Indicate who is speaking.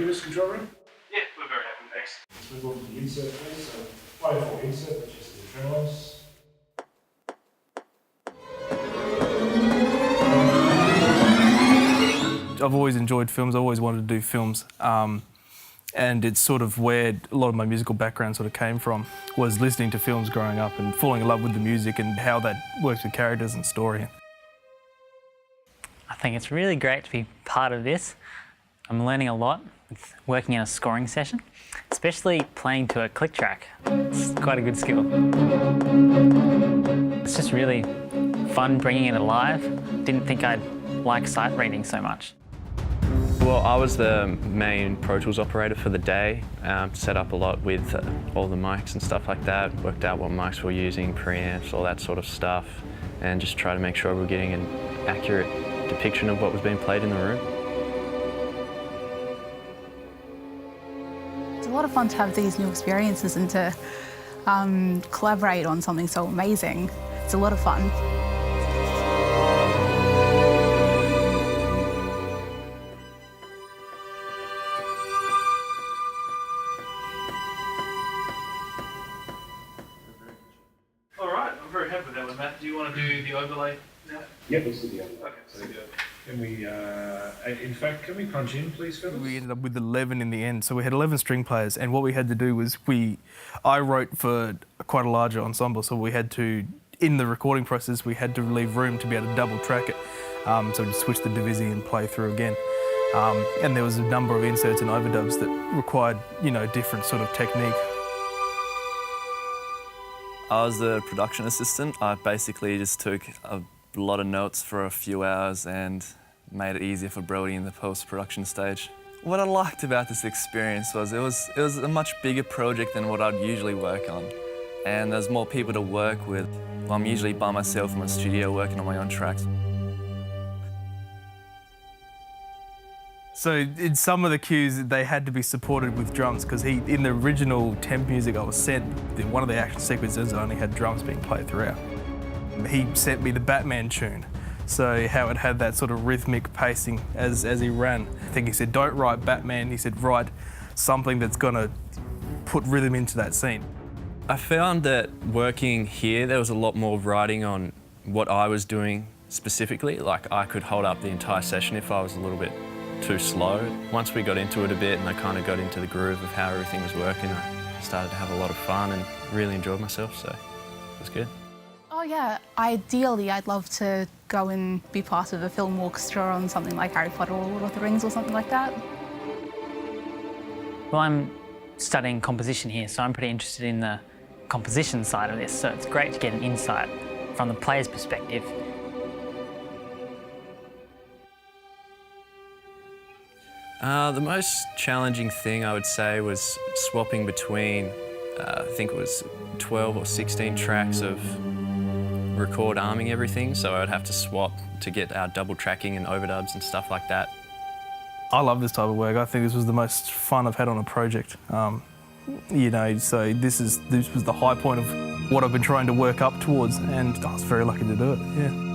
Speaker 1: happy with this control room?
Speaker 2: Yeah, we're very happy, thanks.
Speaker 1: Let's move on to the insert, please. So, 504 insert, which is the adrenalize.
Speaker 3: I've always enjoyed films, I always wanted to do films. And it's sort of where a lot of my musical background sort of came from, was listening to films growing up and falling in love with the music and how that works with characters and story.
Speaker 4: I think it's really great to be part of this. I'm learning a lot with working in a scoring session, especially playing to a click track. It's quite a good skill. It's just really fun bringing it alive. Didn't think I'd like sight reading so much.
Speaker 5: Well, I was the main Pro Tools operator for the day, set up a lot with all the mics and stuff like that, worked out what mics we're using, preamps, all that sort of stuff, and just try to make sure we're getting an accurate depiction of what was being played in the room.
Speaker 6: It's a lot of fun to have these new experiences and to collaborate on something so amazing. It's a lot of fun.
Speaker 2: Very happy with that one, Matt. Do you want to do the overlay now?
Speaker 1: Yep, let's do the overlay.
Speaker 2: Okay, so good.
Speaker 1: Can we, in fact, can we punch in, please, fellas?
Speaker 3: We ended up with 11 in the end, so we had 11 string players, and what we had to do was I wrote for quite a larger ensemble, so we had to, in the recording process, we had to leave room to be able to double track it. So we just switched the divisi and play through again. And there was a number of inserts and overdubs that required, different sort of technique.
Speaker 7: I was the production assistant. I basically just took a lot of notes for a few hours and made it easier for Brody in the post-production stage. What I liked about this experience was it was a much bigger project than what I'd usually work on. And there's more people to work with. I'm usually by myself in my studio working on my own tracks.
Speaker 3: So in some of the cues, they had to be supported with drums because in the original temp music I was sent, one of the action sequences only had drums being played throughout. He sent me the Batman tune, so how it had that sort of rhythmic pacing as he ran. I think he said, don't write Batman, he said, write something that's gonna put rhythm into that scene.
Speaker 5: I found that working here, there was a lot more writing on what I was doing specifically. Like I could hold up the entire session if I was a little bit too slow. Once we got into it a bit and I kind of got into the groove of how everything was working, I started to have a lot of fun and really enjoyed myself, so it was good.
Speaker 6: Oh yeah, ideally I'd love to go and be part of a film orchestra on something like Harry Potter or Lord of the Rings or something like that.
Speaker 4: Well, I'm studying composition here, so I'm pretty interested in the composition side of this, so it's great to get an insight from the player's perspective.
Speaker 5: The most challenging thing I would say was swapping between, I think it was 12 or 16 tracks of record arming everything, so I would have to swap to get our double tracking and overdubs and stuff like that.
Speaker 3: I love this type of work. I think this was the most fun I've had on a project. So this was the high point of what I've been trying to work up towards, and I was very lucky to do it, yeah.